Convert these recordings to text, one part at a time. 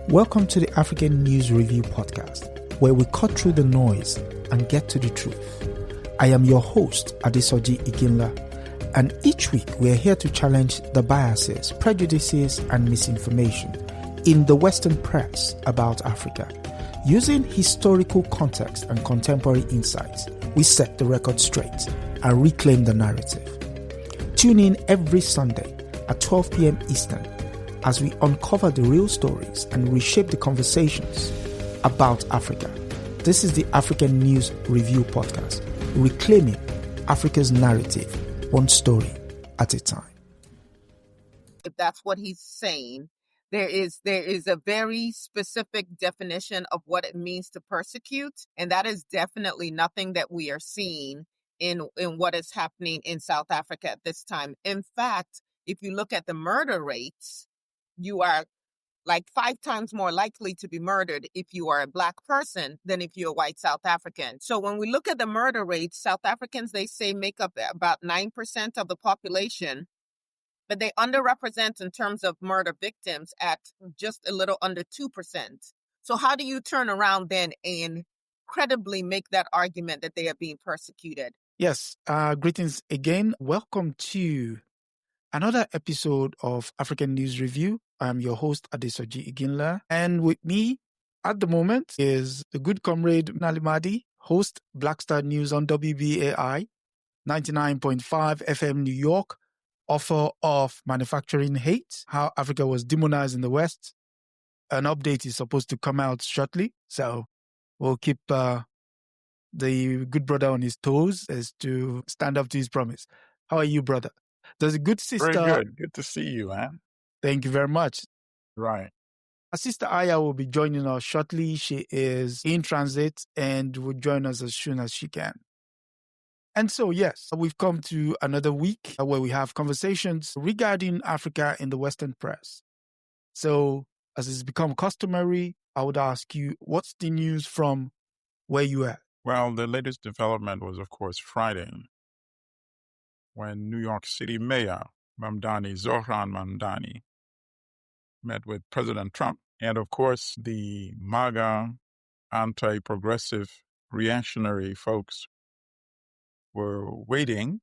Welcome to the African News Review podcast, where we cut through the noise and get to the truth. I am your host, Adesoji Iginla, and each week we are here to challenge the biases, prejudices, and misinformation in the Western press about Africa. Using historical context and contemporary insights, we set the record straight and reclaim the narrative. Tune in every Sunday at 12 p.m. Eastern as we uncover the real stories and reshape the conversations about Africa. This is the African News Review podcast, reclaiming Africa's narrative, one story at a time. If that's what he's saying, there is a very specific definition of what it means to persecute, and that is definitely nothing that we are seeing in what is happening in South Africa at this time. In fact, if you look at the murder rates, you are like 5 times more likely to be murdered if you are a Black person than if you're a white South African. So when we look at the murder rates, South Africans, they say, make up about 9% of the population, but they underrepresent in terms of murder victims at just a little under 2%. So how do you turn around then and credibly make that argument that they are being persecuted? Yes, greetings again. Welcome to another episode of African News Review. I'm your host, Adesoji Iginla. And with me at the moment is the good comrade Milton Allimadi, host Black Star News on WBAI, 99.5 FM New York, author of Manufacturing Hate, How Africa Was Demonized in the West. An update is supposed to come out shortly, so we'll keep the good brother on his toes as to stand up to his promise. How are you, brother? There's a good sister. Very good. Good to see you, man. Thank you very much. Right. Our sister Aya will be joining us shortly. She is in transit and will join us as soon as she can. And so, yes, we've come to another week where we have conversations regarding Africa in the Western press. So, as it's become customary, I would ask you, what's the news from where you are? Well, the latest development was, of course, Friday, when New York City Mayor Zohran Mamdani met with President Trump. And, of course, the MAGA anti-progressive reactionary folks were waiting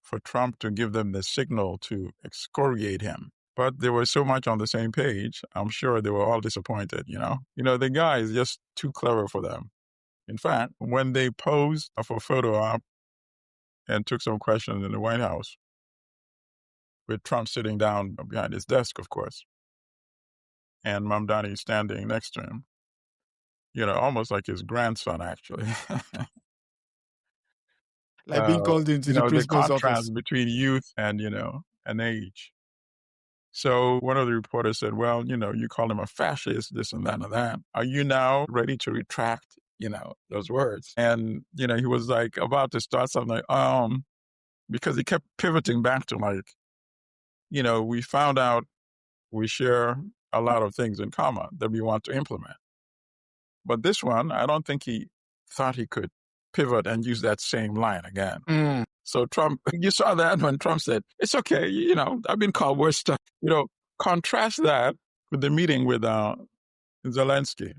for Trump to give them the signal to excoriate him. But they were so much on the same page, I'm sure they were all disappointed, you know. The guy is just too clever for them. In fact, when they posed for a photo op and took some questions in the White House, with Trump sitting down behind his desk, of course, and Mamdani standing next to him, almost like his grandson, actually. Like being called into the principal's the contrast office. between youth and, and age. So one of the reporters said, well, you call him a fascist, this and that and that. Are you now ready to retract, those words? And, he was like about to start something like, because he kept pivoting back to like, we found out we share a lot of things in common that we want to implement. But this one, I don't think he thought he could pivot and use that same line again. So Trump, you saw that when Trump said, it's okay, I've been called worse stuff. Contrast that with the meeting with Zelensky.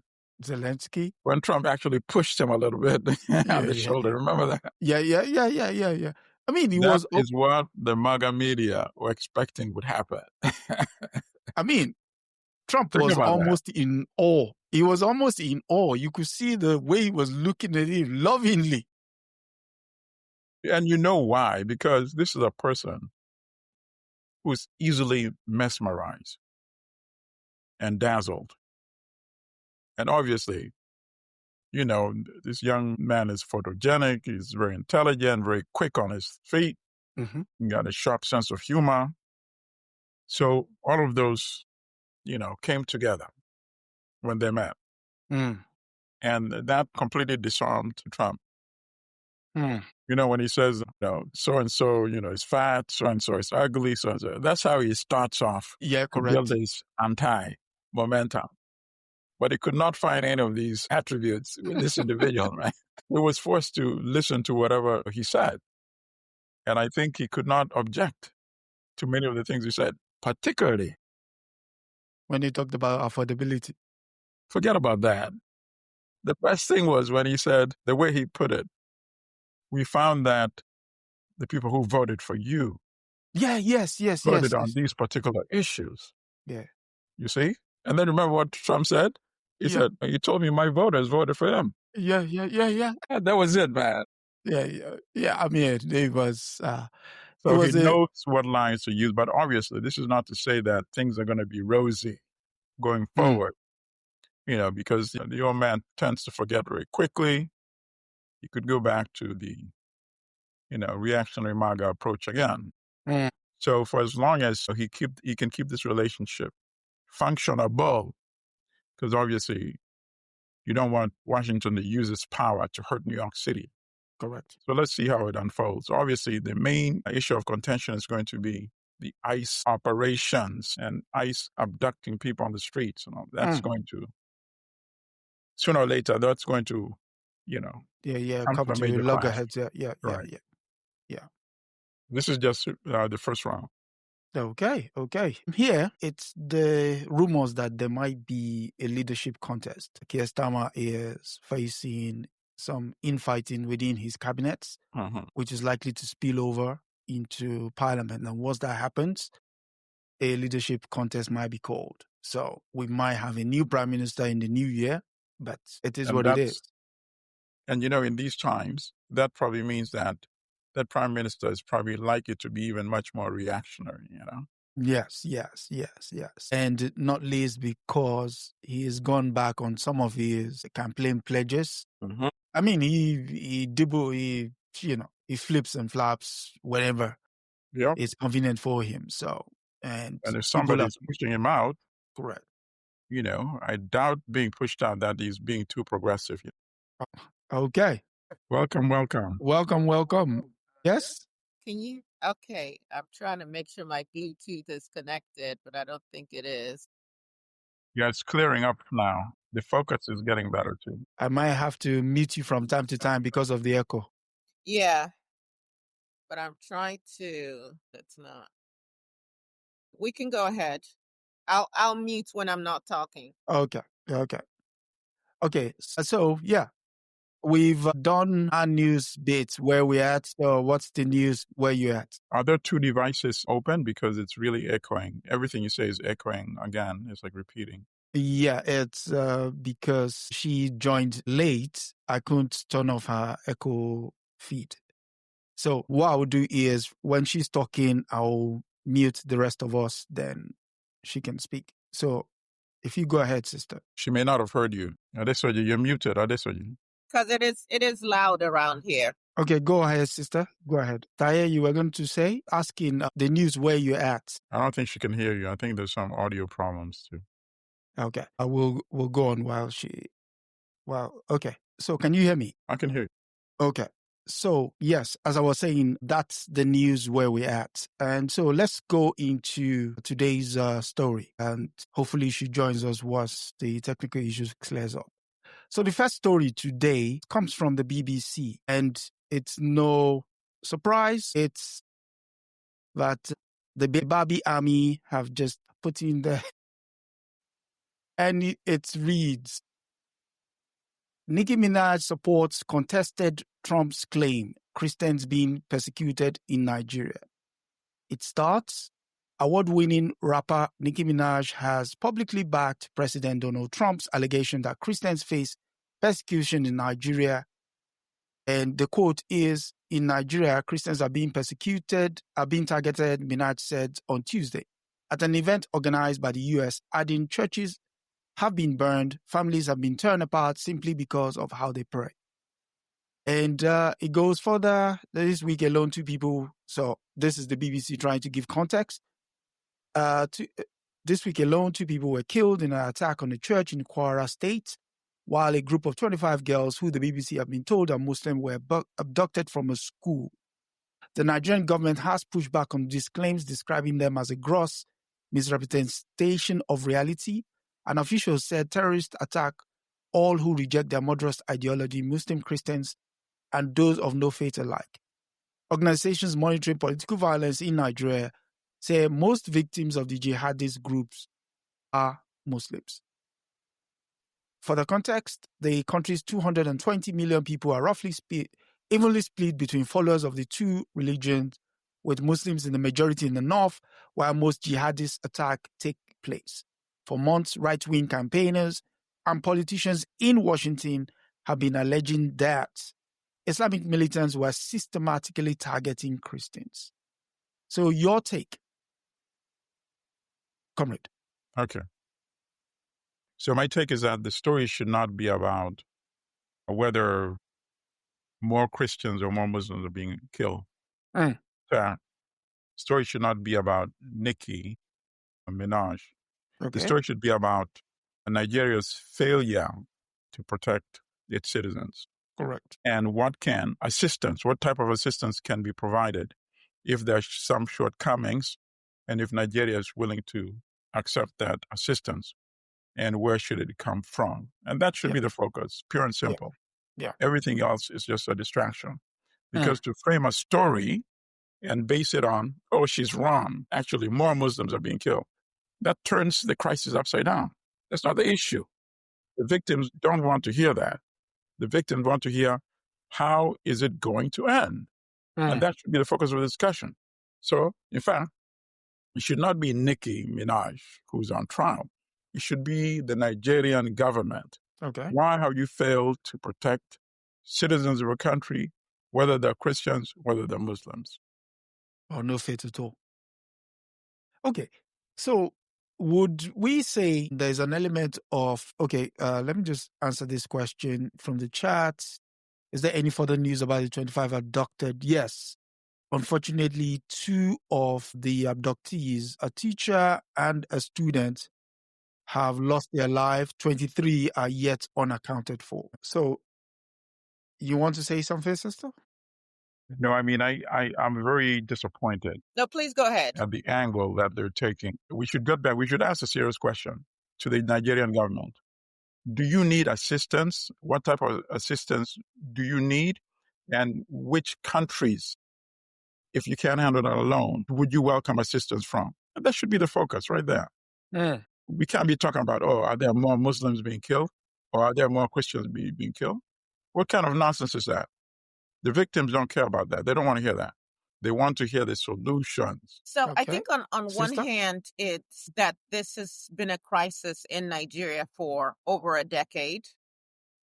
When Trump actually pushed him a little bit on the shoulder. Remember that? Yeah. I mean, that is what the MAGA media were expecting would happen. I mean, Trump was almost in awe. He was almost in awe. You could see the way he was looking at him lovingly. And you know why? Because this is a person who's easily mesmerized and dazzled. And obviously, this young man is photogenic. He's very intelligent, very quick on his feet. Mm-hmm. He got a sharp sense of humor. So all of those, came together when they met. Mm. And that completely disarmed Trump. Mm. When he says, so-and-so, is fat, so-and-so is ugly, so-and-so. That's how he starts off. Yeah, correct. To build this anti-momentum. But he could not find any of these attributes with this individual, right? He was forced to listen to whatever he said. And I think he could not object to many of the things he said, particularly when he talked about affordability. Forget about that. The best thing was when he said, the way he put it, we found that the people who voted for you voted on these particular issues. Yeah. You see? And then remember what Trump said? He said, you told me my voters voted for him. Yeah. And that was it, man. Yeah. I mean, it was... So he knows what lines to use, but obviously this is not to say that things are going to be rosy going forward, because the old man tends to forget very quickly. He could go back to the, reactionary MAGA approach again. So for as long as he can keep this relationship functionable, because obviously you don't want Washington to use its power to hurt New York City. Correct. So let's see how it unfolds. Obviously, the main issue of contention is going to be the ICE operations and ICE abducting people on the streets. That's going to, sooner or later, that's going to, come to loggerheads. Right. Yeah. This is just the first round. Okay. Here, it's the rumors that there might be a leadership contest. Keir Starmer is facing some infighting within his cabinet, which is likely to spill over into parliament. And once that happens, a leadership contest might be called. So we might have a new prime minister in the new year, but it is what it is. And, in these times, that probably means that prime minister is probably likely to be even much more reactionary, Yes. And not least because he has gone back on some of his campaign pledges. I mean, he flips and flaps whenever it's convenient for him. So, and if somebody's pushing him out, correct. I doubt being pushed out that he's being too progressive. Okay. Welcome. Yes? Can you? Okay, I'm trying to make sure my Bluetooth is connected, but I don't think it is. Yeah, it's clearing up now. The focus is getting better too. I might have to mute you from time to time because of the echo. Yeah, but I'm trying to. That's not. We can go ahead. I'll mute when I'm not talking. Okay. So yeah, we've done our news bits where we're at. So what's the news where you're at? Are there two devices open? Because it's really echoing. Everything you say is echoing again. It's like repeating. Yeah, it's because she joined late. I couldn't turn off her echo feed. So what I'll do is when she's talking, I'll mute the rest of us, then she can speak. So if you go ahead, sister. She may not have heard you. Adesoji, you're muted, Adesoji. Because it is loud around here. Okay, go ahead, sister. Go ahead. Taye, you were going to say, asking the news where you're at. I don't think she can hear you. I think there's some audio problems too. Okay, we'll go on okay. So can you hear me? I can hear you. Okay. So yes, as I was saying, that's the news where we're at. And so let's go into today's story. And hopefully she joins us once the technical issues clears up. So the first story today comes from the BBC, and it's no surprise. It's that the Barbie army have just put in there. And it reads, Nicki Minaj supports contested Trump's claim Christians being persecuted in Nigeria. It starts, award-winning rapper Nicki Minaj has publicly backed President Donald Trump's allegation that Christians face persecution in Nigeria. And the quote is, in Nigeria, Christians are being targeted, Minaj said on Tuesday, at an event organized by the U.S., adding churches have been burned, families have been torn apart simply because of how they pray. And it goes further. This week alone, 2 people, so this is the BBC trying to give context. This week alone, 2 people were killed in an attack on a church in Kwara State, while a group of 25 girls who the BBC have been told are Muslim were abducted from a school. The Nigerian government has pushed back on these claims, describing them as a gross misrepresentation of reality. An official said terrorists attack all who reject their murderous ideology, Muslim, Christians, and those of no faith alike. Organizations monitoring political violence in Nigeria say most victims of the jihadist groups are Muslims. For the context, the country's 220 million people are roughly evenly split between followers of the two religions, with Muslims in the majority in the north, while most jihadist attacks take place. For months, right-wing campaigners and politicians in Washington have been alleging that Islamic militants were systematically targeting Christians. So your take, comrade? Okay. So my take is that the story should not be about whether more Christians or more Muslims are being killed. The story should not be about Nicki Minaj. Okay. The story should be about Nigeria's failure to protect its citizens. Correct. And what type of assistance can be provided if there's some shortcomings, and if Nigeria is willing to accept that assistance, and where should it come from? And that should be the focus, pure and simple. Yeah. Everything else is just a distraction. Because to frame a story and base it on, oh, she's wrong, actually more Muslims are being killed, that turns the crisis upside down. That's not the issue. The victims don't want to hear that. The victims want to hear, how is it going to end? And that should be the focus of the discussion. So, in fact, it should not be Nicki Minaj who's on trial. It should be the Nigerian government. Okay. Why have you failed to protect citizens of a country, whether they're Christians, whether they're Muslims? Or no faith at all. Okay. So would we say there's an element of, let me just answer this question from the chat. Is there any further news about the 25 abducted? Yes. Unfortunately, two of the abductees, a teacher and a student, have lost their life. 23 are yet unaccounted for. So you want to say something, sister? No, I mean, I'm very disappointed. No, please go ahead. At the angle that they're taking. We should get back. We should ask a serious question to the Nigerian government. Do you need assistance? What type of assistance do you need? And which countries, if you can't handle it alone, would you welcome assistance from? And that should be the focus right there. We can't be talking about, are there more Muslims being killed? Or are there more Christians being killed? What kind of nonsense is that? The victims don't care about that. They don't want to hear that. They want to hear the solutions. So I think on one hand, it's that this has been a crisis in Nigeria for over a decade,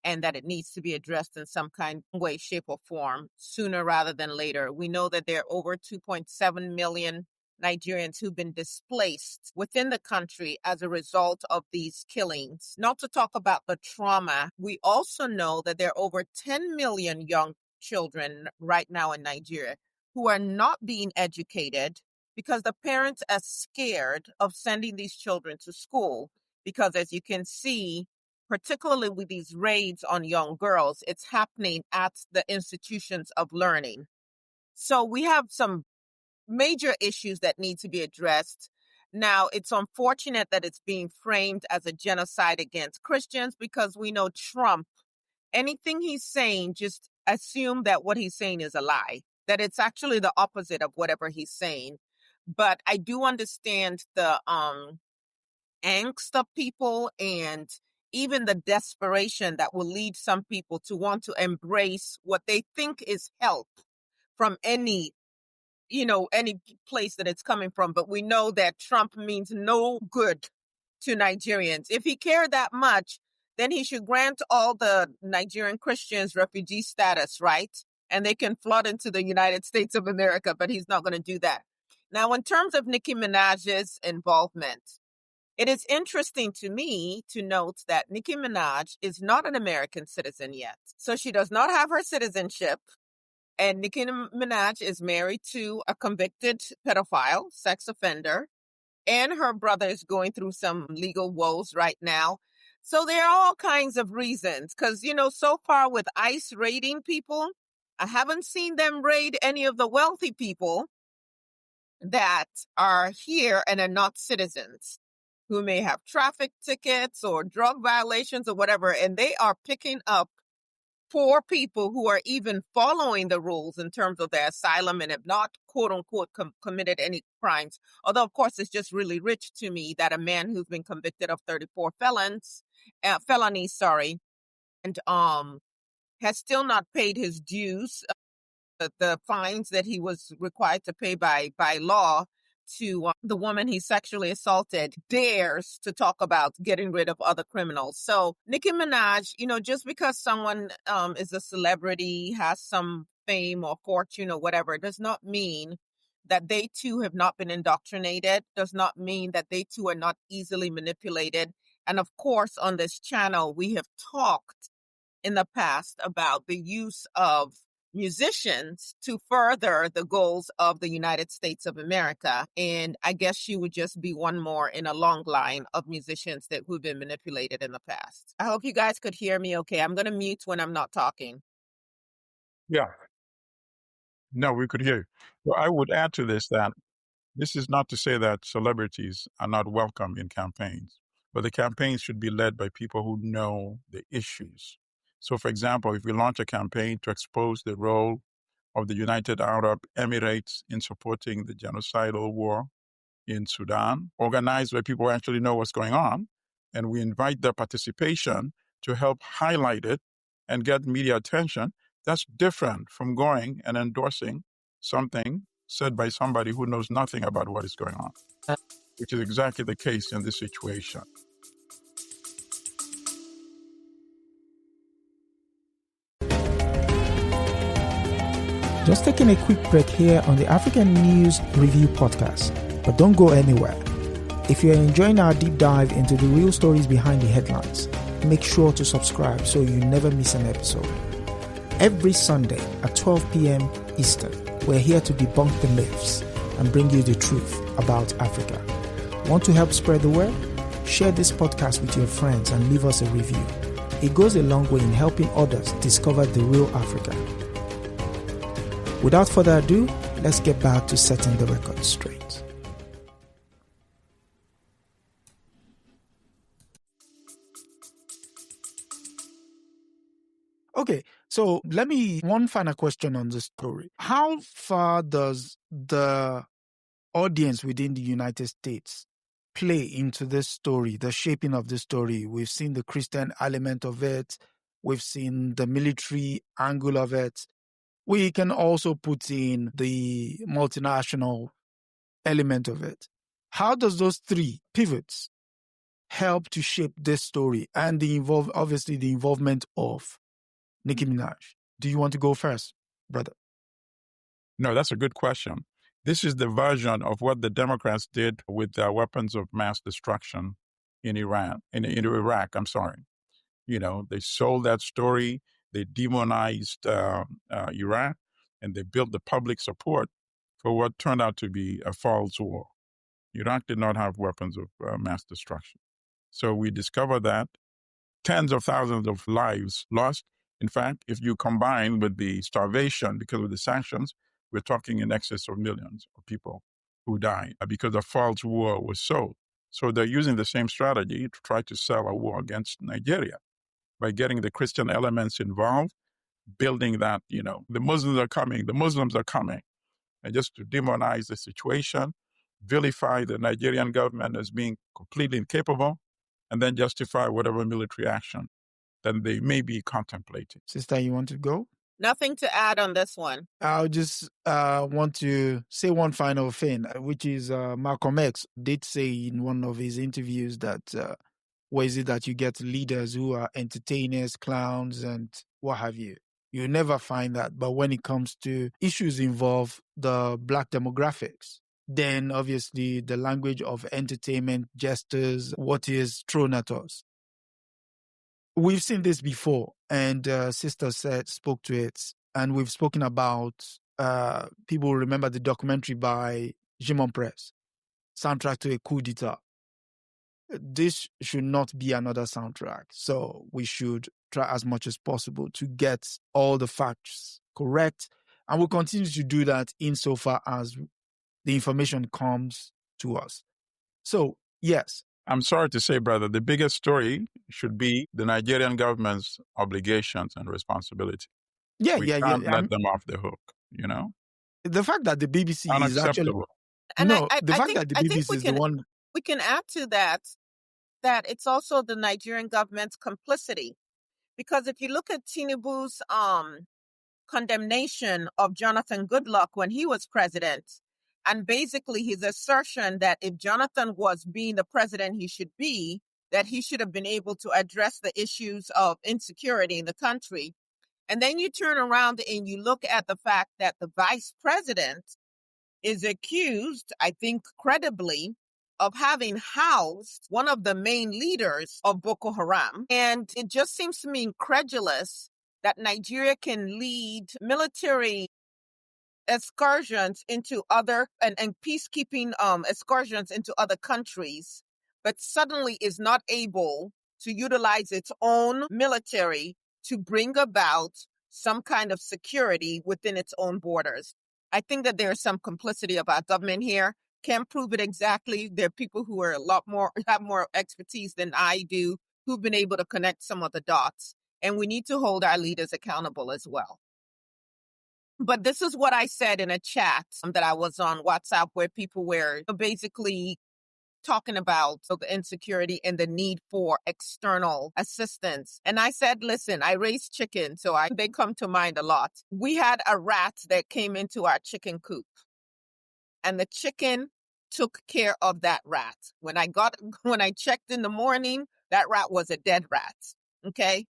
and that it needs to be addressed in some kind of way, shape, or form sooner rather than later. We know that there are over 2.7 million Nigerians who've been displaced within the country as a result of these killings. Not to talk about the trauma, we also know that there are over 10 million young children right now in Nigeria who are not being educated because the parents are scared of sending these children to school. Because as you can see, particularly with these raids on young girls, it's happening at the institutions of learning. So we have some major issues that need to be addressed. Now, it's unfortunate that it's being framed as a genocide against Christians because we know Trump, anything he's saying, just assume that what he's saying is a lie, that it's actually the opposite of whatever he's saying. But I do understand the angst of people and even the desperation that will lead some people to want to embrace what they think is help from any place that it's coming from. But we know that Trump means no good to Nigerians. If he cared that much, then he should grant all the Nigerian Christians refugee status, right? And they can flood into the United States of America, but he's not going to do that. Now, in terms of Nicki Minaj's involvement, it is interesting to me to note that Nicki Minaj is not an American citizen yet. So she does not have her citizenship. And Nicki Minaj is married to a convicted pedophile, sex offender, and her brother is going through some legal woes right now. So there are all kinds of reasons because, so far with ICE raiding people, I haven't seen them raid any of the wealthy people that are here and are not citizens, who may have traffic tickets or drug violations or whatever, and they are picking up poor people who are even following the rules in terms of their asylum and have not, quote unquote, committed any crimes. Although, of course, it's just really rich to me that a man who's been convicted of 34 felonies, and has still not paid his dues, the fines that he was required to pay by law to the woman he sexually assaulted, dares to talk about getting rid of other criminals. So Nicki Minaj, just because someone is a celebrity, has some fame or fortune or whatever, does not mean that they too have not been indoctrinated, does not mean that they too are not easily manipulated. And of course, on this channel, we have talked in the past about the use of musicians to further the goals of the United States of America. And I guess she would just be one more in a long line of musicians who've been manipulated in the past. I hope you guys could hear me okay. I'm going to mute when I'm not talking. Yeah. No, we could hear you. Well, I would add to this that this is not to say that celebrities are not welcome in campaigns, but the campaigns should be led by people who know the issues. So, for example, if we launch a campaign to expose the role of the United Arab Emirates in supporting the genocidal war in Sudan, organized where people actually know what's going on, and we invite their participation to help highlight it and get media attention, that's different from going and endorsing something said by somebody who knows nothing about what is going on, which is exactly the case in this situation. Just taking a quick break here on the African News Review podcast, but don't go anywhere. If you're enjoying our deep dive into the real stories behind the headlines, make sure to subscribe so you never miss an episode. Every Sunday at 12 p.m. Eastern, we're here to debunk the myths and bring you the truth about Africa. Want to help spread the word? Share this podcast with your friends and leave us a review. It goes a long way in helping others discover the real Africa. Without further ado, let's get back to setting the record straight. Okay, so one final question on this story. How far does the audience within the United States play into this story, the shaping of this story? We've seen the Christian element of it. We've seen the military angle of it. We can also put in the multinational element of it. How does those three pivots help to shape this story and the involvement of Nicki Minaj? Do you want to go first, brother? No, that's a good question. This is the version of what the Democrats did with their weapons of mass destruction in Iraq. They sold that story. They demonized Iraq, and they built the public support for what turned out to be a false war. Iraq did not have weapons of mass destruction. So we discovered that tens of thousands of lives lost. In fact, if you combine with the starvation because of the sanctions, we're talking in excess of millions of people who died because a false war was sold. So they're using the same strategy to try to sell a war against Nigeria by getting the Christian elements involved, building that, the Muslims are coming, and just to demonize the situation, vilify the Nigerian government as being completely incapable, and then justify whatever military action that they may be contemplating. Sister, you want to go? Nothing to add on this one. I'll just want to say one final thing, which is Malcolm X did say in one of his interviews that where is it that you get leaders who are entertainers, clowns, and what have you? You never find that. But when it comes to issues involve the Black demographics, then obviously the language of entertainment, gestures, what is thrown at us. We've seen this before, and Sister spoke to it, and we've spoken about people remember the documentary by Jimon Press, soundtrack to a coup d'etat. This should not be another soundtrack, so we should try as much as possible to get all the facts correct, and we'll continue to do that insofar as the information comes to us. So, yes, I'm sorry to say, brother, the biggest story should be the Nigerian government's obligations and responsibility. Yeah, We yeah, can't yeah. let them off the hook, The fact that the BBC is actually Unacceptable. And no, I the fact think that the I think BBC is the one. we can add to that it's also the Nigerian government's complicity. Because if you look at Tinubu's condemnation of Jonathan Goodluck when he was president, and basically his assertion that if Jonathan was being the president he should be, that he should have been able to address the issues of insecurity in the country. And then you turn around and you look at the fact that the vice president is accused, I think credibly, of having housed one of the main leaders of Boko Haram. And it just seems to me incredulous that Nigeria can lead military excursions into other and peacekeeping excursions into other countries, but suddenly is not able to utilize its own military to bring about some kind of security within its own borders. I think that there's some complicity of our government here. Can't prove it exactly. There are people who are have more expertise than I do, who've been able to connect some of the dots. And we need to hold our leaders accountable as well. But this is what I said in a chat that I was on WhatsApp, where people were basically talking about the insecurity and the need for external assistance. And I said, listen, I raise chicken, so they come to mind a lot. We had a rat that came into our chicken coop, and the chicken took care of that rat. When I checked in the morning, that rat was a dead rat. Okay.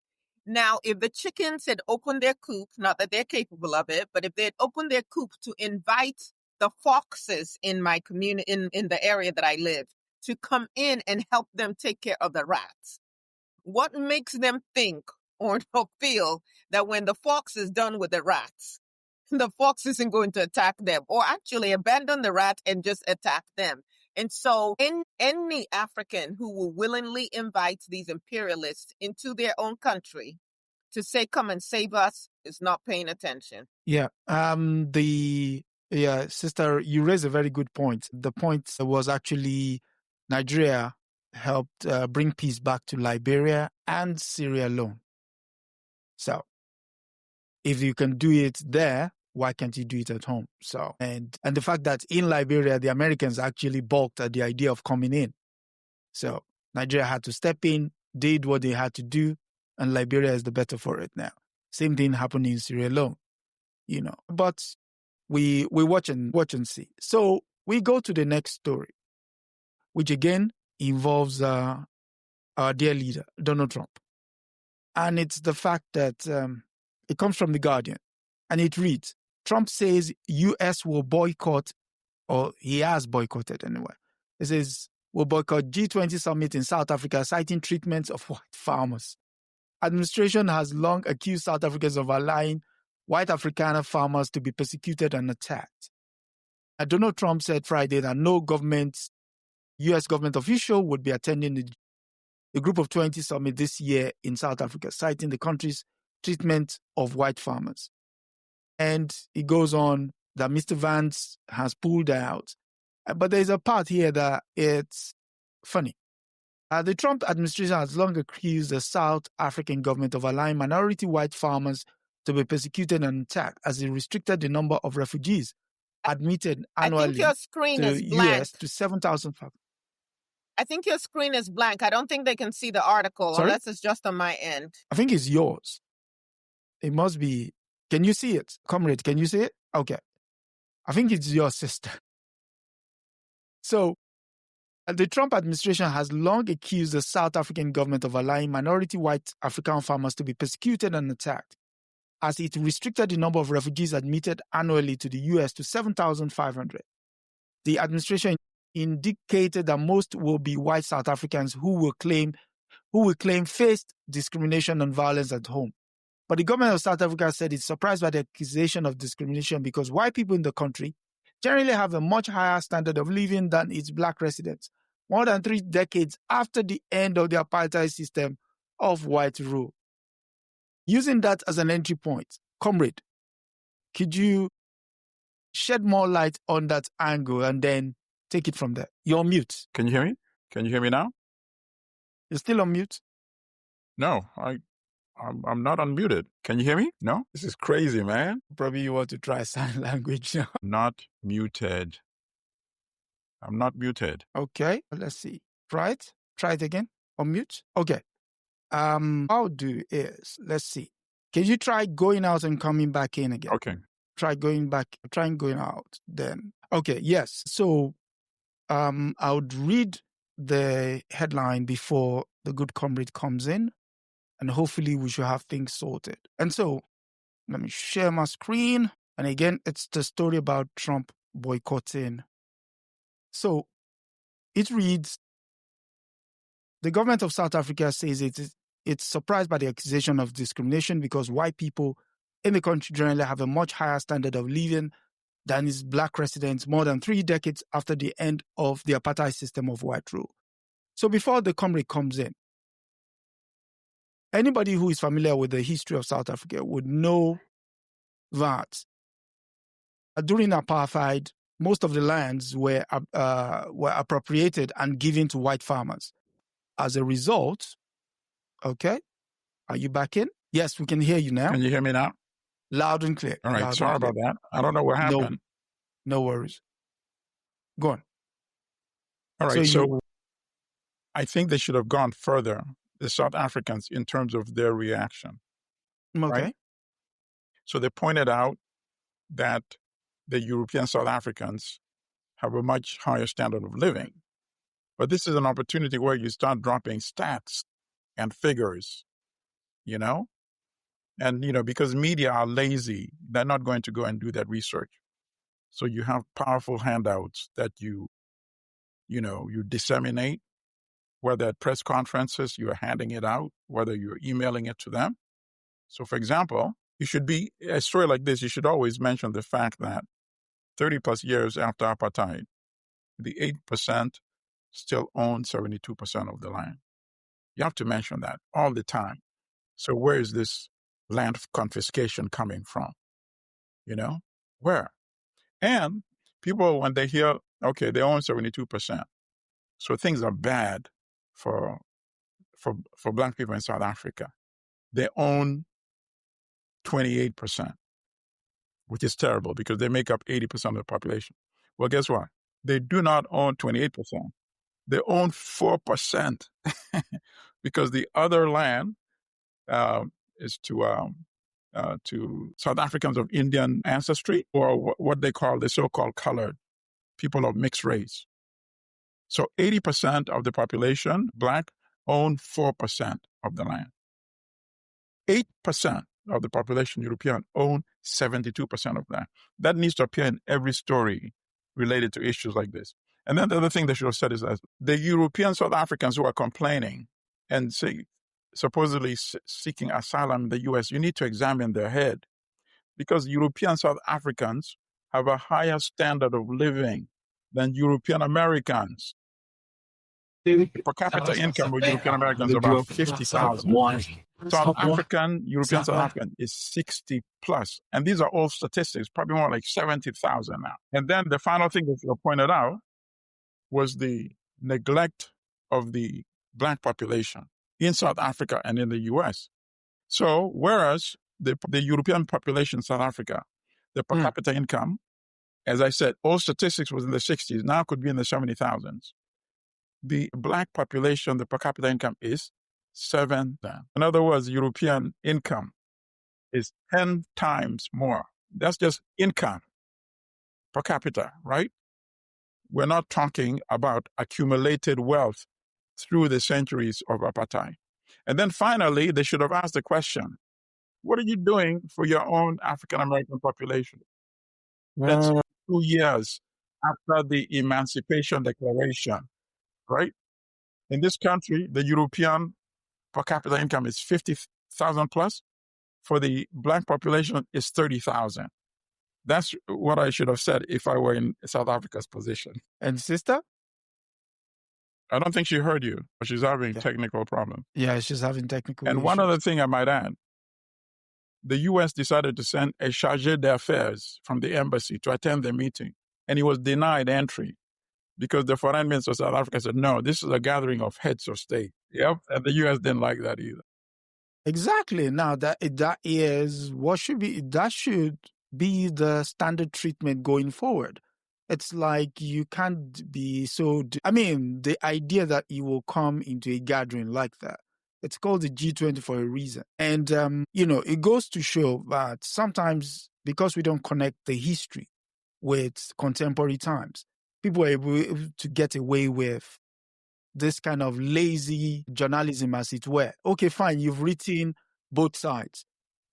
Now, if the chickens had opened their coop, not that they're capable of it, but if they had opened their coop to invite the foxes in my community, in the area that I live, to come in and help them take care of the rats, what makes them think or feel that when the fox is done with the rats, the fox isn't going to attack them, or actually abandon the rat and just attack them? And so any African who will willingly invite these imperialists into their own country to say, come and save us, is not paying attention. Yeah. Sister, you raised a very good point. The point was actually Nigeria helped bring peace back to Liberia and Sierra Leone. So if you can do it there, why can't you do it at home? So, and the fact that in Liberia, the Americans actually balked at the idea of coming in. So Nigeria had to step in, did what they had to do, and Liberia is the better for it now. Same thing happened in Sierra Leone, But we watch and see. So we go to the next story, which again involves our dear leader, Donald Trump. And it's the fact that it comes from The Guardian, and it reads, Trump says U.S. will boycott, or he has boycotted anyway. It says, will boycott G20 summit in South Africa, citing treatments of white farmers. Administration has long accused South Africans of allowing white Afrikaner farmers to be persecuted and attacked. Donald Trump said Friday that no U.S. government official would be attending the Group of 20 summit this year in South Africa, citing the country's treatment of white farmers. And it goes on that Mr. Vance has pulled out. But there's a part here that it's funny. The Trump administration has long accused the South African government of allowing minority white farmers to be persecuted and attacked as it restricted the number of refugees admitted annually I think your screen to is blank. US to 7,000. I think your screen is blank. I don't think they can see the article. Sorry? Unless it's just on my end. I think it's yours. It must be. Can you see it? Comrade, can you see it? Okay. I think it's your sister. So, the Trump administration has long accused the South African government of allowing minority white African farmers to be persecuted and attacked, as it restricted the number of refugees admitted annually to the U.S. to 7,500. The administration indicated that most will be white South Africans who will claim faced discrimination and violence at home. But the government of South Africa said it's surprised by the accusation of discrimination because white people in the country generally have a much higher standard of living than its black residents, more than 3 decades after the end of the apartheid system of white rule. Using that as an entry point, comrade, could you shed more light on that angle and then take it from there? You're on mute. Can you hear me? Can you hear me now? You're still on mute? No, I'm not unmuted. Can you hear me? No? This is crazy, man. Probably you want to try sign language now. Not muted. I'm not muted. Okay, let's see. Try it. Try it again. Unmute. Okay. I'll do is, let's see. Can you try going out and coming back in again? Okay. Try going out then. Okay, yes. So I would read the headline before the good comrade comes in, and hopefully we should have things sorted. And so let me share my screen. And again, it's the story about Trump boycotting. So it reads, the government of South Africa says it's surprised by the accusation of discrimination because white people in the country generally have a much higher standard of living than its black residents more than 3 decades after the end of the apartheid system of white rule. So before the comrade comes in, anybody who is familiar with the history of South Africa would know that during apartheid, most of the lands were appropriated and given to white farmers. As a result, okay, are you back in? Yes, we can hear you now. Can you hear me now? Loud and clear. All right. Sorry about that. I don't know what happened. No worries. Go on. All right. So I think they should have gone further, the South Africans, in terms of their reaction. Okay. Right? So they pointed out that the European South Africans have a much higher standard of living. But this is an opportunity where you start dropping stats and figures, you know? And, you know, because media are lazy, they're not going to go and do that research. So you have powerful handouts that you disseminate, whether at press conferences, you're handing it out, whether you're emailing it to them. So, for example, a story like this, you should always mention the fact that 30 plus years after apartheid, the 8% still own 72% of the land. You have to mention that all the time. So where is this land confiscation coming from? You know, where? And people, when they hear, okay, they own 72%. So things are bad for Black people in South Africa. They own 28%, which is terrible because they make up 80% of the population. Well, guess what? They do not own 28%. They own 4% because the other land is to South Africans of Indian ancestry, or what they call the so-called colored people of mixed race. So 80% of the population, Black, own 4% of the land. 8% of the population, European, own 72% of that. That needs to appear in every story related to issues like this. And then the other thing they should have said is that the European South Africans who are complaining and supposedly seeking asylum in the U.S., you need to examine their head, because European South Africans have a higher standard of living than European Americans. Per capita income of European Americans is about 50,000. European South African is 60 plus. And these are all statistics, probably more like 70,000 now. And then the final thing that you pointed out was the neglect of the Black population in South Africa and in the U.S. So whereas the European population in South Africa, the per capita income, as I said, all statistics was in the 60s, now could be in the 70,000s. The Black population, the per capita income is 7. In other words, European income is 10 times more. That's just income per capita, right? We're not talking about accumulated wealth through the centuries of apartheid. And then finally, they should have asked the question, what are you doing for your own African-American population? That's 2 years after the Emancipation Declaration, right? In this country, the European per capita income is 50,000 plus. For the Black population, it's 30,000. That's what I should have said if I were in South Africa's position. And sister? I don't think she heard you, but she's having technical problems. Yeah, she's having technical And issues. one other thing I might add, the U.S. decided to send a chargé d'affaires from the embassy to attend the meeting, and he was denied entry because the foreign minister of South Africa said, no, this is a gathering of heads of state. Yep. And the U.S. didn't like that either. Exactly. Now that is what should be the standard treatment going forward. It's like you can't be the idea that you will come into a gathering like that. It's called the G20 for a reason. And, it goes to show that sometimes because we don't connect the history with contemporary times, people are able to get away with this kind of lazy journalism, as it were. Okay, fine, you've written both sides.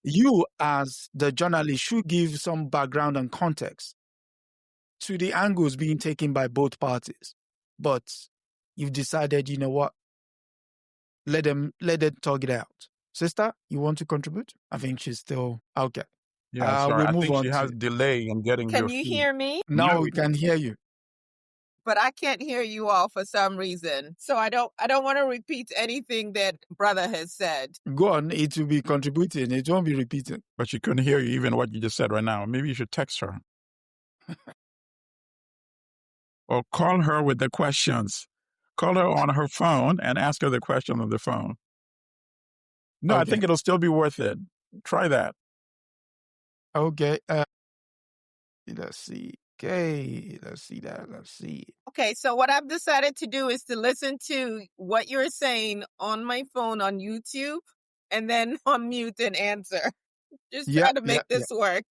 You, as the journalist, should give some background and context to the angles being taken by both parties. But you've decided, you know what? Let them talk it out. Sister, you want to contribute? I think she's still okay. Yeah, sorry. We'll I move think on she has delay in getting your Can you hear me? Now we can hear you. But I can't hear you all for some reason. So I don't want to repeat anything that brother has said. Go on, it will be contributing. It won't be repeating. But she couldn't hear you even what you just said right now. Maybe you should text her. Or call her with the questions. Call her on her phone and ask her the question on the phone. No, okay. I think it'll still be worth it. Try that. Okay. Let's see. Okay, let's see that. Let's see. Okay, so what I've decided to do is to listen to what you're saying on my phone on YouTube and then unmute and answer. Just try to make this work.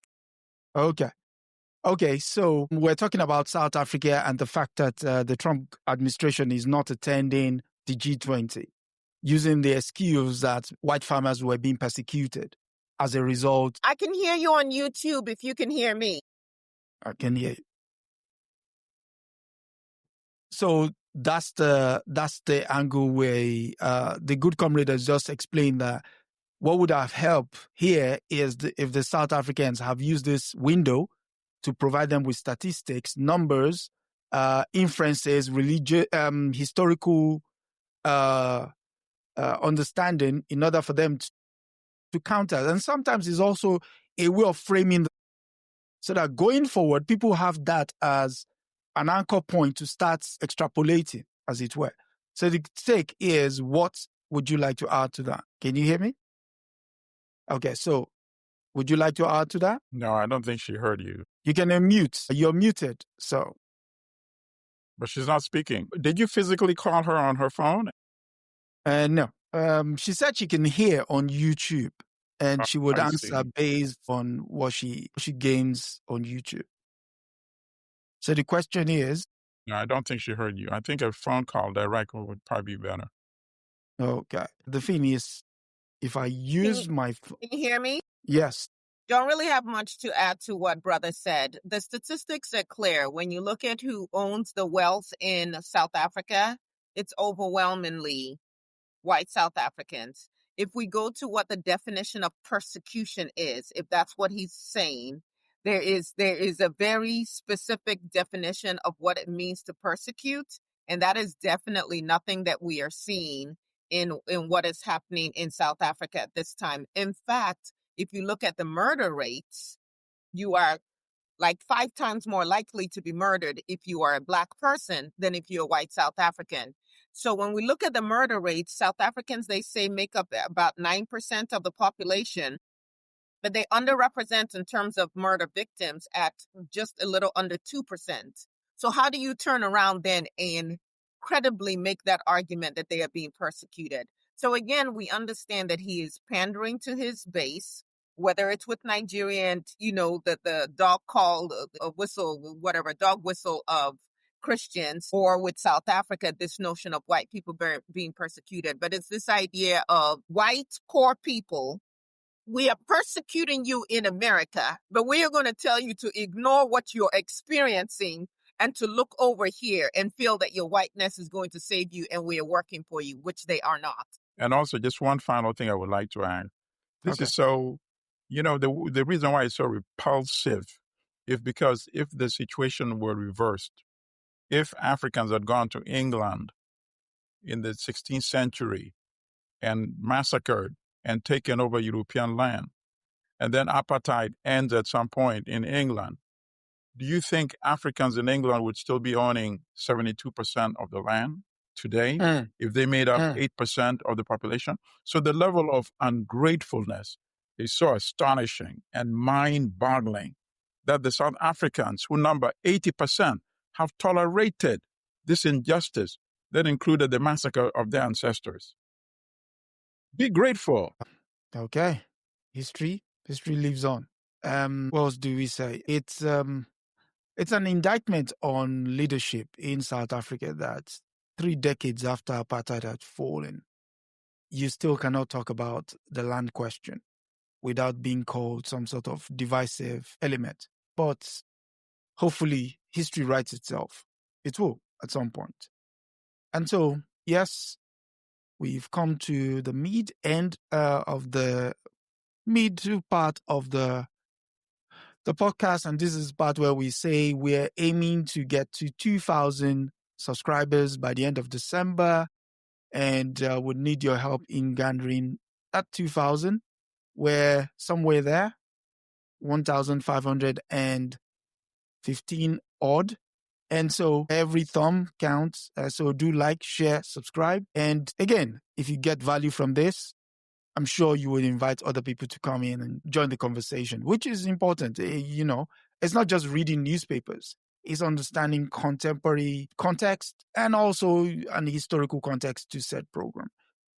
Okay, so we're talking about South Africa and the fact that the Trump administration is not attending the G20, using the excuse that white farmers were being persecuted as a result. I can hear you on YouTube if you can hear me. I can hear you. So that's the angle where the good comrade has just explained that what would have helped here is if the South Africans have used this window to provide them with statistics, numbers, inferences, religious, historical understanding in order for them to counter. And sometimes it's also a way of framing so that going forward, people have that as an anchor point to start extrapolating, as it were. So the take is, what would you like to add to that? Can you hear me? Okay, so would you like to add to that? No, I don't think she heard you. You can unmute. You're muted, so. But she's not speaking. Did you physically call her on her phone? No. She said she can hear on YouTube. And she would answer based on what she gains on YouTube. So the question is... No, I don't think she heard you. I think a phone call direct would probably be better. Okay. The thing is, if I use my... Can you hear me? Yes. Don't really have much to add to what brother said. The statistics are clear. When you look at who owns the wealth in South Africa, it's overwhelmingly white South Africans. If we go to what the definition of persecution is, if that's what he's saying, there is a very specific definition of what it means to persecute, and that is definitely nothing that we are seeing in what is happening in South Africa at this time. In fact, if you look at the murder rates, you are like 5 times more likely to be murdered if you are a Black person than if you're a white South African. So when we look at the murder rates, South Africans, they say, make up about 9% of the population, but they underrepresent in terms of murder victims at just a little under 2%. So how do you turn around then and credibly make that argument that they are being persecuted? So again, we understand that he is pandering to his base, whether it's with Nigerian, the dog called a whistle, whatever, dog whistle of Christians, or with South Africa, this notion of white people being persecuted. But it's this idea of white poor people. We are persecuting you in America, but we are going to tell you to ignore what you're experiencing and to look over here and feel that your whiteness is going to save you and we are working for you, which they are not. And also, just one final thing I would like to add. This is so, the reason why it's so repulsive is because if the situation were reversed, if Africans had gone to England in the 16th century and massacred and taken over European land, and then apartheid ends at some point in England, Do you think Africans in England would still be owning 72% of the land today if they made up 8% of the population? So the level of ungratefulness is so astonishing and mind-boggling that the South Africans, who number 80%, have tolerated this injustice that included the massacre of their ancestors. Be grateful. Okay. History lives on. What else do we say? It's an indictment on leadership in South Africa that 3 decades after apartheid had fallen, you still cannot talk about the land question without being called some sort of divisive element. But hopefully history writes itself. It will at some point. And so, yes, we've come to the mid part of the podcast, and this is part where we say we're aiming to get to 2,000 subscribers by the end of December, and would need your help in gathering that 2,000. We're somewhere there, 1,515 odd. And so every thumb counts. So do like, share, subscribe. And again, if you get value from this, I'm sure you would invite other people to come in and join the conversation, which is important. It's not just reading newspapers. It's understanding contemporary context and also an historical context to said program.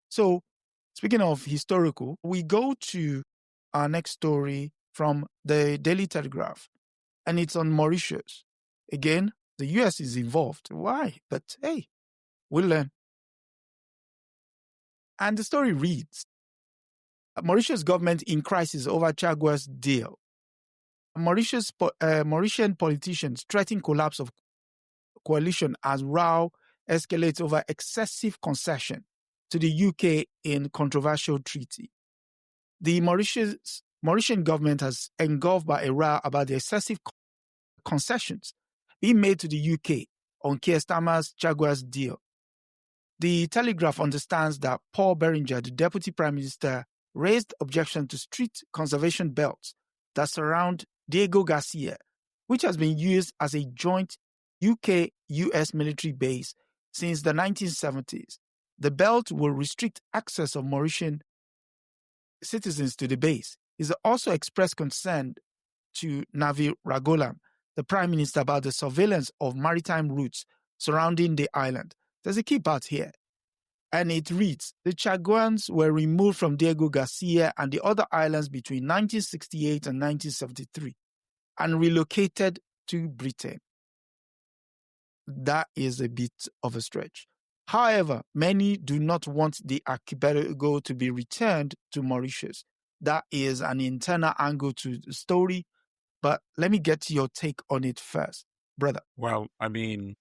So speaking of historical, we go to our next story from the Daily Telegraph, and it's on Mauritius. Again, the US is involved. Why? But hey, we'll learn. And the story reads, Mauritius government in crisis over Caguas deal. Mauritian politicians threaten collapse of coalition as row escalates over excessive concession to the UK in controversial treaty. The Mauritian government has engulfed by a row about the excessive concessions being made to the UK on Keir Starmer's Caguas deal. The Telegraph understands that Paul Berenger, the Deputy Prime Minister, raised objection to street conservation belts that surround Diego Garcia, which has been used as a joint UK-US military base since the 1970s. The belt will restrict access of Mauritian citizens to the base. He's also expressed concern to Navi Ragolam, the Prime Minister, about the surveillance of maritime routes surrounding the island. There's a key part here. And it reads, the Chaguans were removed from Diego Garcia and the other islands between 1968 and 1973 and relocated to Britain. That is a bit of a stretch. However, many do not want the archipelago to be returned to Mauritius. That is an internal angle to the story, but let me get your take on it first, brother. Well, I mean,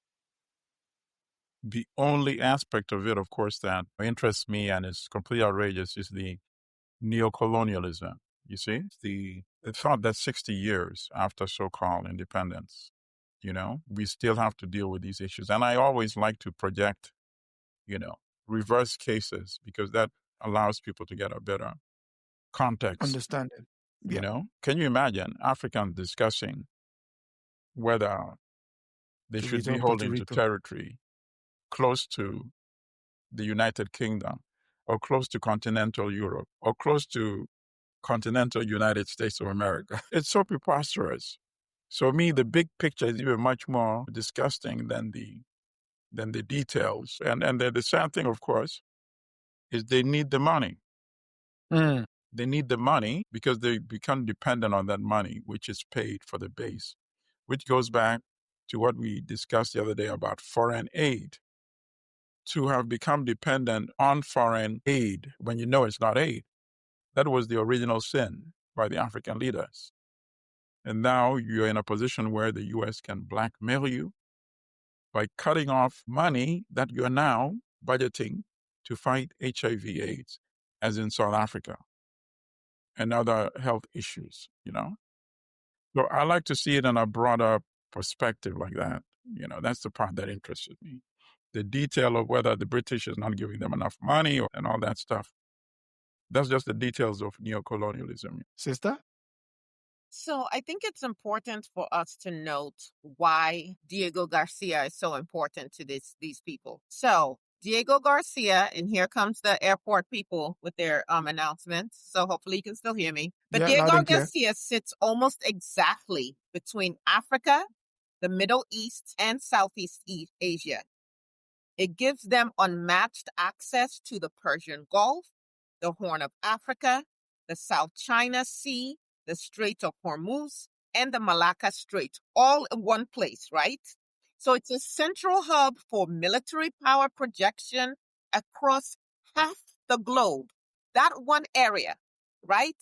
the only aspect of it, of course, that interests me and is completely outrageous is the neocolonialism. You see, the thought that 60 years after so-called independence, we still have to deal with these issues. And I always like to project, reverse cases because that allows people to get a better context. Understanding. Yeah. Can you imagine Africans discussing whether they should be holding to territory close to the United Kingdom or close to continental Europe or close to continental United States of America? It's so preposterous. So me, the big picture is even much more disgusting than the details. And the sad thing, of course, is they need the money. They need the money because they become dependent on that money, which is paid for the base, which goes back to what we discussed the other day about foreign aid. To have become dependent on foreign aid when you know it's not aid, that was the original sin by the African leaders. And now you're in a position where the U.S. can blackmail you by cutting off money that you're now budgeting to fight HIV/AIDS, as in South Africa, and other health issues, So I like to see it in a broader perspective like that. That's the part that interested me. The detail of whether the British is not giving them enough money and all that stuff. That's just the details of neocolonialism. Sister? So I think it's important for us to note why Diego Garcia is so important to these people. So Diego Garcia, and here comes the airport people with their announcements. So hopefully you can still hear me. But Yeah, loud Diego and clear. Garcia sits almost exactly between Africa, the Middle East, and Southeast Asia. It gives them unmatched access to the Persian Gulf, the Horn of Africa, the South China Sea, the Strait of Hormuz, and the Malacca Strait, all in one place, right? So it's a central hub for military power projection across half the globe. That one area, right?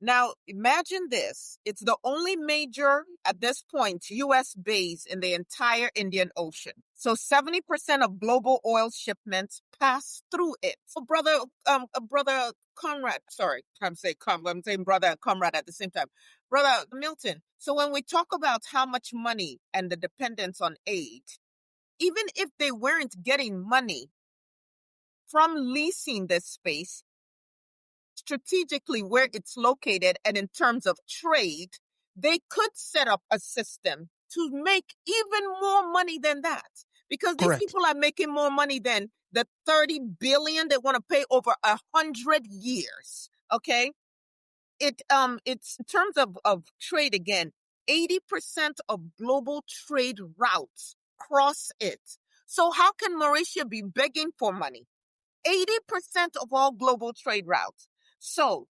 Now, imagine this. It's the only major, at this point, U.S. base in the entire Indian Ocean. So 70% of global oil shipments pass through it. So brother Conrad, sorry, I'm saying brother and comrade at the same time. Brother Milton, so when we talk about how much money and the dependence on aid, even if they weren't getting money from leasing this space, strategically where it's located and in terms of trade, they could set up a system to make even more money than that. Because these Correct. people are making more money than the 30 billion they want to pay over 100 years. Okay. It's in terms of trade again, 80% of global trade routes cross it. So how can Mauritius be begging for money? 80% of all global trade routes. So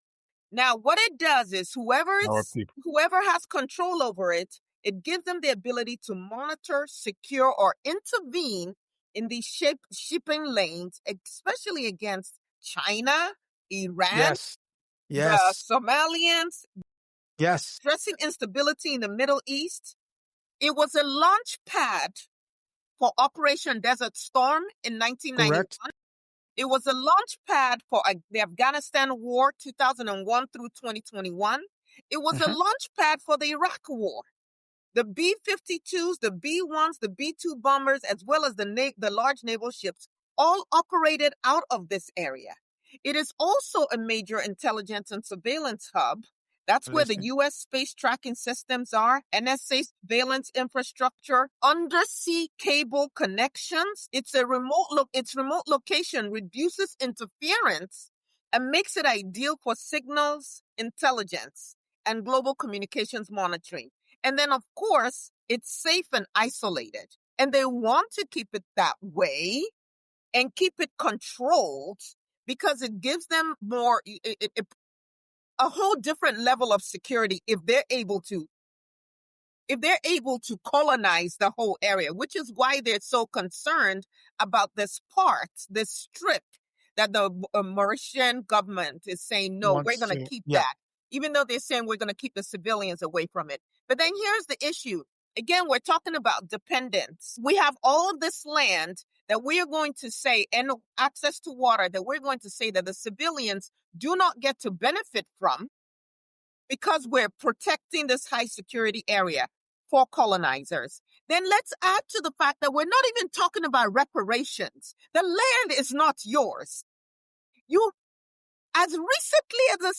now what it does is whoever has control over it, it gives them the ability to monitor, secure, or intervene in these shipping lanes, especially against China, Iran, Yes. the Yes. Somalians, Yes. stressing instability in the Middle East. It was a launch pad for Operation Desert Storm in 1991. Correct. It was a launch pad for the Afghanistan War, 2001 through 2021. It was a launch pad for the Iraq War. The B-52s, the B-1s, the B-2 bombers, as well as the large naval ships, all operated out of this area. It is also a major intelligence and surveillance hub. That's where the U.S. space tracking systems are, NSA surveillance infrastructure, undersea cable connections. Its remote location reduces interference and makes it ideal for signals, intelligence, and global communications monitoring. And then, of course, it's safe and isolated. And they want to keep it that way and keep it controlled because it gives them more, a whole different level of security if they're able to colonize the whole area, which is why they're so concerned about this strip that the Mauritian government is saying, no, we're going to keep that, even though they're saying we're going to keep the civilians away from it. But then here's the issue. Again, we're talking about dependence. We have all of this land that we are going to say, and access to water that we're going to say that the civilians do not get to benefit from because we're protecting this high security area for colonizers. Then let's add to the fact that we're not even talking about reparations. The land is not yours. You, as recently as the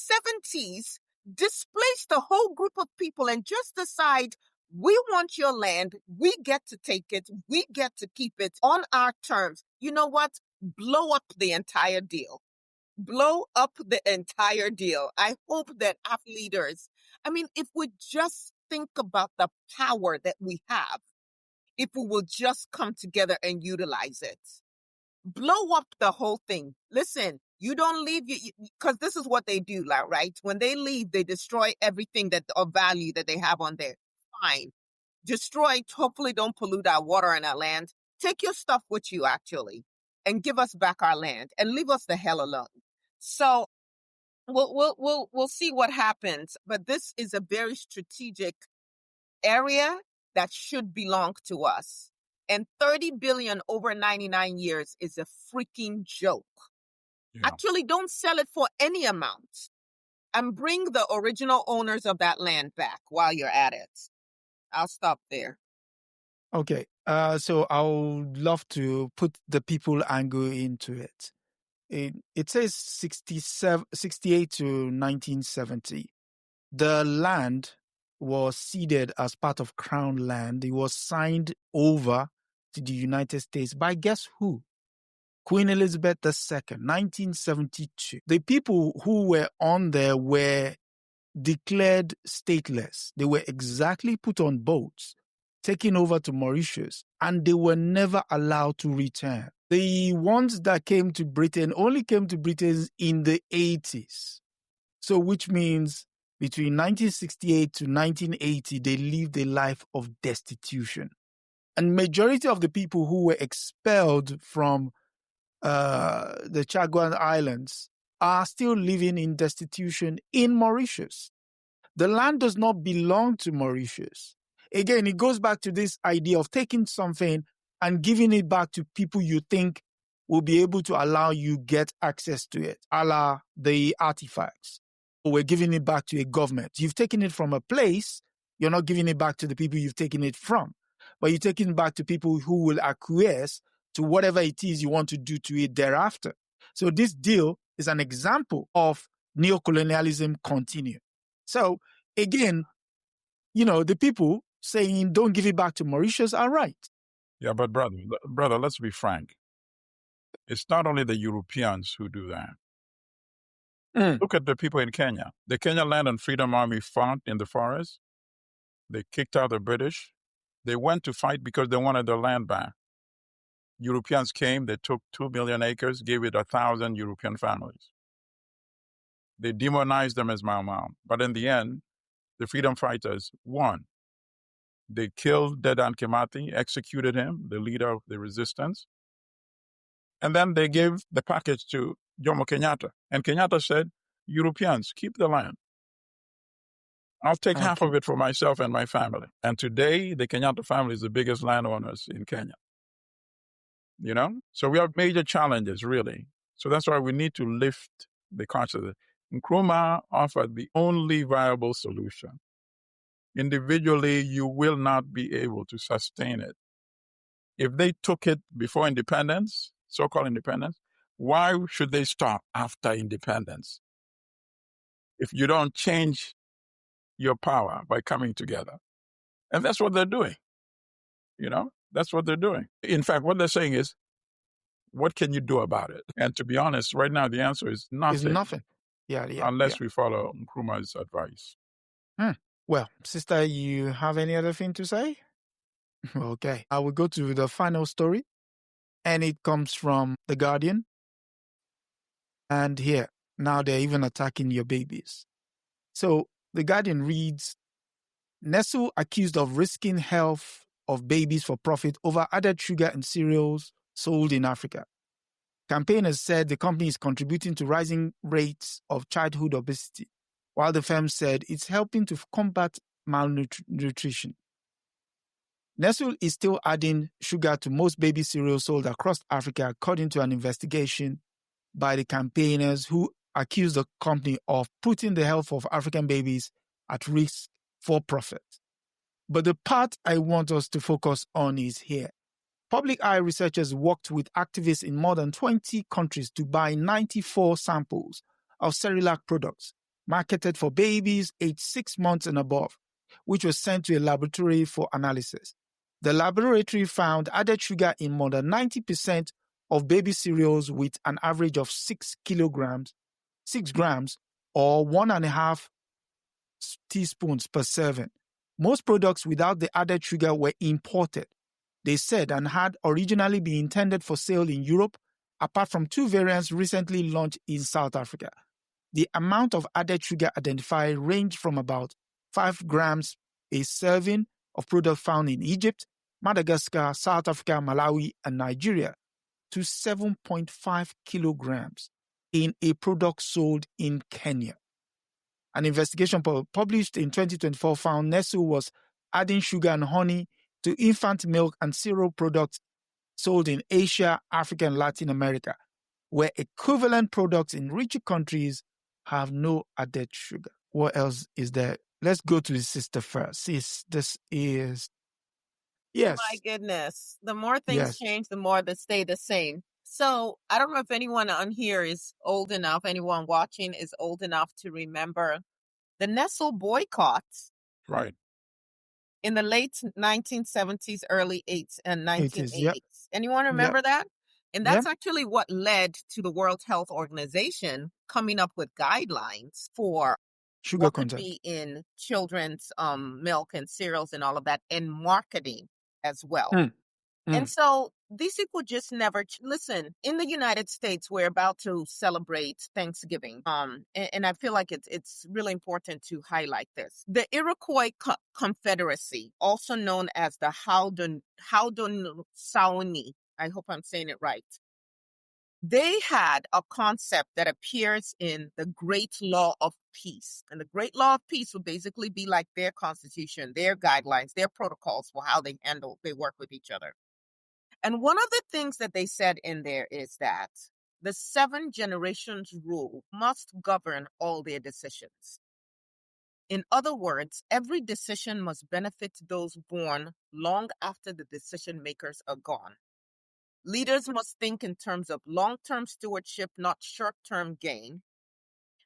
70s, displaced a whole group of people and just decide, we want your land, we get to take it, we get to keep it on our terms. You know what? Blow up the entire deal. Blow up the entire deal. I hope that our leaders, if we just think about the power that we have, if we will just come together and utilize it, blow up the whole thing. Listen, you don't leave, because this is what they do, right? When they leave, they destroy everything of value that they have on there. Fine. Destroy, hopefully don't pollute our water and our land. Take your stuff with you, actually, and give us back our land and leave us the hell alone. So we'll see what happens. But this is a very strategic area that should belong to us. And 30 billion over 99 years is a freaking joke. Yeah. Actually, don't sell it for any amount. And bring the original owners of that land back while you're at it. I'll stop there. Okay. So I would love to put the people angle into it. It says 68 to 1970. The land was ceded as part of Crown land. It was signed over to the United States by guess who? Queen Elizabeth II, 1972. The people who were on there were declared stateless. They were exactly put on boats, taken over to Mauritius, and they were never allowed to return. The ones that came to Britain only came to Britain in the 80s. So which means between 1968 to 1980, they lived a life of destitution. And majority of the people who were expelled from the Chagwan Islands are still living in destitution in Mauritius. The land does not belong to Mauritius. Again, it goes back to this idea of taking something and giving it back to people you think will be able to allow you get access to it, a la the artifacts. We're giving it back to a government. You've taken it from a place, you're not giving it back to the people you've taken it from, but you're taking it back to people who will acquiesce to whatever it is you want to do to it thereafter. So this deal is an example of neocolonialism continue. So again, the people saying don't give it back to Mauritius are right. Yeah, but brother, let's be frank. It's not only the Europeans who do that. Look at the people in Kenya. The Kenya Land and Freedom Army fought in the forest. They kicked out the British. They went to fight because they wanted their land back. Europeans came, they took 2 million acres, gave it 1,000 European families. They demonized them as Mau Mau. But in the end, the freedom fighters won. They killed Dedan Kimathi, executed him, the leader of the resistance. And then they gave the package to Jomo Kenyatta. And Kenyatta said, Europeans, keep the land. I'll take half of it for myself and my family. And today, the Kenyatta family is the biggest landowners in Kenya. So we have major challenges, really. So that's why we need to lift the consciousness. Nkrumah offered the only viable solution. Individually, you will not be able to sustain it. If they took it before independence, so-called independence, why should they stop after independence? If you don't change your power by coming together. And that's what they're doing. That's what they're doing. In fact, what they're saying is, what can you do about it? And to be honest, right now, the answer is nothing. It's nothing. Unless we follow Nkrumah's advice. Well, sister, you have any other thing to say? Okay. I will go to the final story. And it comes from The Guardian. And here, now they're even attacking your babies. So The Guardian reads, Nestle accused of risking health of babies for profit over added sugar in cereals sold in Africa. Campaigners said the company is contributing to rising rates of childhood obesity, while the firm said it's helping to combat malnutrition. Nestle is still adding sugar to most baby cereals sold across Africa, according to an investigation by the campaigners who accused the company of putting the health of African babies at risk for profit. But the part I want us to focus on is here. Public Eye researchers worked with activists in more than 20 countries to buy 94 samples of Cerelac products marketed for babies aged 6 months and above, which was sent to a laboratory for analysis. The laboratory found added sugar in more than 90% of baby cereals with an average of 6 grams, or 1.5 teaspoons per serving. Most products without the added sugar were imported, they said, and had originally been intended for sale in Europe, apart from 2 variants recently launched in South Africa. The amount of added sugar identified ranged from about 5 grams a serving of product found in Egypt, Madagascar, South Africa, Malawi, and Nigeria, to 7.5 kilograms in a product sold in Kenya. An investigation published in 2024 found Nestle was adding sugar and honey to infant milk and cereal products sold in Asia, Africa, and Latin America, where equivalent products in richer countries have no added sugar. What else is there? Let's go to the sister first. Sis, this is... Yes. My goodness. The more things change, the more they stay the same. So I don't know if anyone on here is old enough, anyone watching is old enough to remember The Nestle boycott Right. in the late 1970s, early 80s, 1980s. yep. Anyone Yep. remember that? And Yep. that's actually what led to the World Health Organization coming up with guidelines for Sugar what could content. be in children's milk and cereals and all of that, and marketing as well. And so these people just never listen. In the United States, we're about to celebrate Thanksgiving. And I feel like it's really important to highlight this. The Iroquois Confederacy, also known as the Haudenosaunee, I hope I'm saying it right. They had a concept that appears in the Great Law of Peace. And the Great Law of Peace would basically be like their constitution, their guidelines, their protocols for how they work with each other. And one of the things that they said in there is that the 7 generations rule must govern all their decisions. In other words, every decision must benefit those born long after the decision makers are gone. Leaders must think in terms of long-term stewardship, not short-term gain.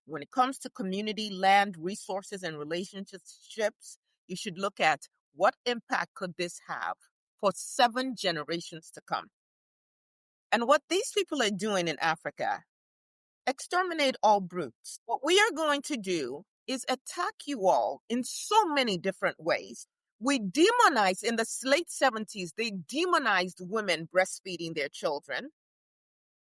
When it comes to community, land, resources, and relationships, you should look at what impact could this have for 7 generations to come. And what these people are doing in Africa, exterminate all brutes. What we are going to do is attack you all in so many different ways. We demonized, in the late 70s, they demonized women breastfeeding their children.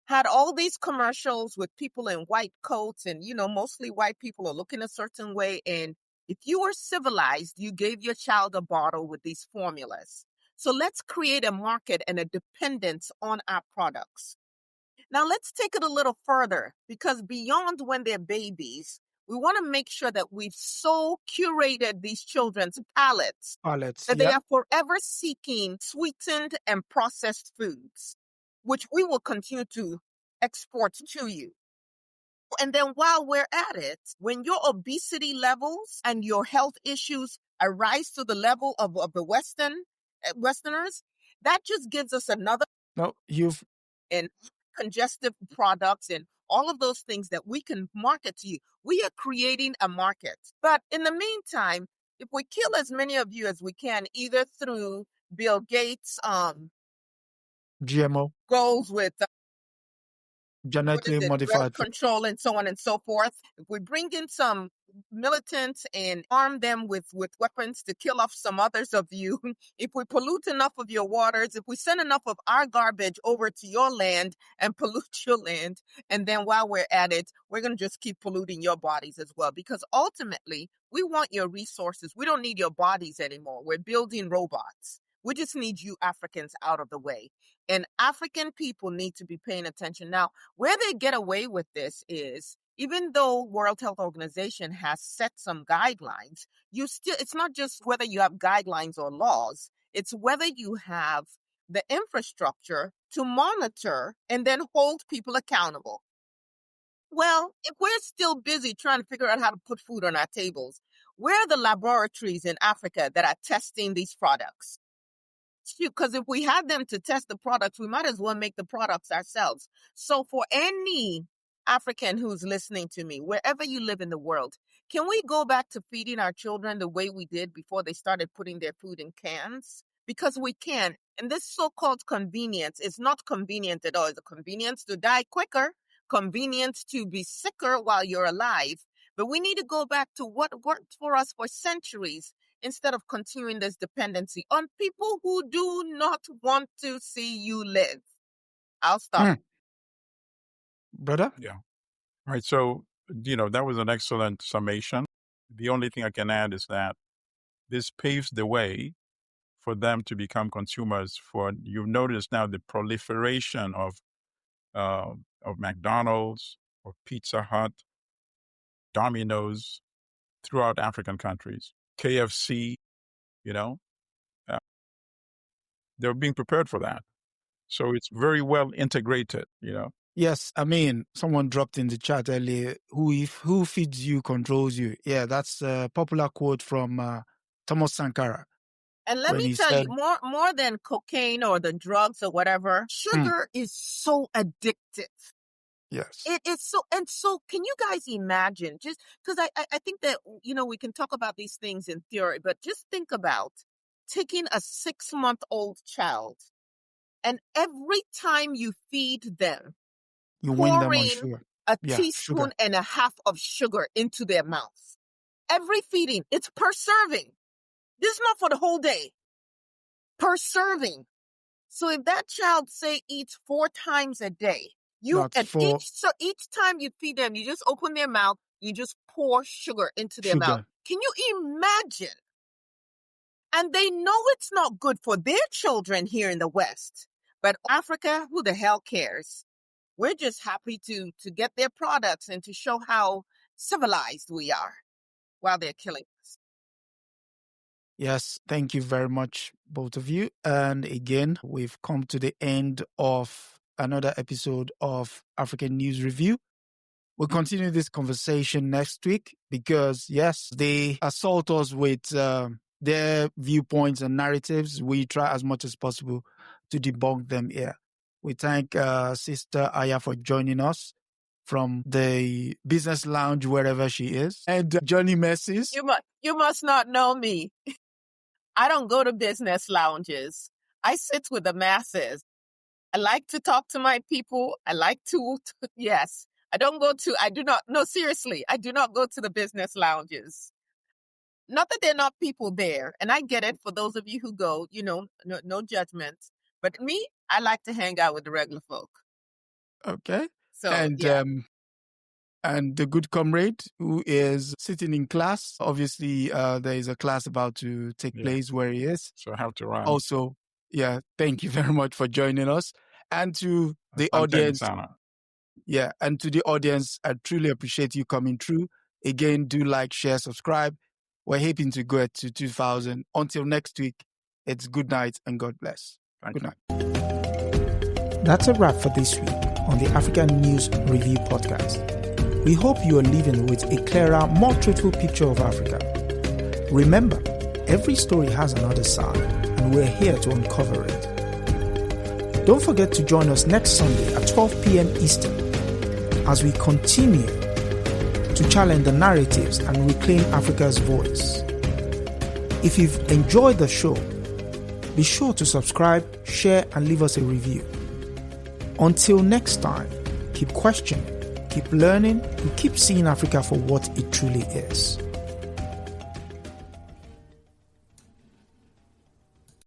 Had all these commercials with people in white coats and, mostly white people are looking a certain way. And if you were civilized, you gave your child a bottle with these formulas. So let's create a market and a dependence on our products. Now let's take it a little further, because beyond when they're babies, we want to make sure that we've so curated these children's palates that they are forever seeking sweetened and processed foods, which we will continue to export to you. And then while we're at it, when your obesity levels and your health issues arise to the level of the Westerners, that just gives us another and congestive products and all of those things that we can market to you. We are creating a market. But in the meantime, if we kill as many of you as we can, either through Bill Gates' GMO goals with genetically modified control and so on and so forth, if we bring in some militants and arm them with weapons to kill off some others of you, if we pollute enough of your waters, if we send enough of our garbage over to your land and pollute your land, and then while we're at it, we're going to just keep polluting your bodies as well, because ultimately we want your resources. We don't need your bodies anymore. We're building robots. We just need you Africans out of the way. And African people need to be paying attention. Now, where they get away with this is, even though World Health Organization has set some guidelines, it's not just whether you have guidelines or laws, it's whether you have the infrastructure to monitor and then hold people accountable. Well, if we're still busy trying to figure out how to put food on our tables, where are the laboratories in Africa that are testing these products? Because if we had them to test the products, we might as well make the products ourselves. So for any African who's listening to me, wherever you live in the world, can we go back to feeding our children the way we did before they started putting their food in cans? Because we can. And this so-called convenience is not convenient at all. It's a convenience to die quicker, convenience to be sicker while you're alive. But we need to go back to what worked for us for centuries, instead of continuing this dependency on people who do not want to see you live. I'll stop. Brother? Yeah. All right. So, that was an excellent summation. The only thing I can add is that this paves the way for them to become consumers. You've noticed now the proliferation of McDonald's or Pizza Hut, Domino's throughout African countries, KFC, they're being prepared for that. So it's very well integrated, Yes, I mean, someone dropped in the chat earlier, who feeds you controls you. Yeah, that's a popular quote from Thomas Sankara. And let me tell you, more than cocaine or the drugs or whatever, sugar is so addictive. Yes. It is so, and so can you guys imagine, just because I think that, we can talk about these things in theory, but just think about taking a 6-month-old child and every time you feed them, You win them on pouring sugar. a Yeah, teaspoon sugar. and a half of sugar into their mouth. Every feeding, it's per serving. This is not for the whole day. Per serving. So if that child, say, eats 4 times a day, each time you feed them, you just open their mouth, you just pour sugar into their mouth. Can you imagine? And they know it's not good for their children here in the West. But Africa, who the hell cares? We're just happy to get their products and to show how civilized we are while they're killing us. Yes, thank you very much, both of you. And again, we've come to the end of another episode of African News Review. We'll continue this conversation next week because, yes, they assault us with their viewpoints and narratives. We try as much as possible to debunk them here. We thank Sister Aya for joining us from the business lounge, wherever she is. And Johnny Messis. You must not know me. I don't go to business lounges. I sit with the masses. I like to talk to my people. I like to yes. I do not go to the business lounges. Not that there are not people there. And I get it for those of you who go, no judgment. But me, I like to hang out with the regular folk. Okay. So, and the good comrade who is sitting in class. Obviously, there is a class about to take place where he is. So I have to run. Also, thank you very much for joining us. And to the audience. And to the audience, I truly appreciate you coming through. Again, do like, share, subscribe. We're hoping to go to 2,000. Until next week, it's good night and God bless. Good night. That's a wrap for this week on the African News Review podcast. We hope you are leaving with a clearer, more truthful picture of Africa. Remember, every story has another side, and we're here to uncover it. Don't forget to join us next Sunday at 12 p.m. Eastern as we continue to challenge the narratives and reclaim Africa's voice. If you've enjoyed the show, be sure to subscribe, share, and leave us a review. Until next time, keep questioning, keep learning, and keep seeing Africa for what it truly is.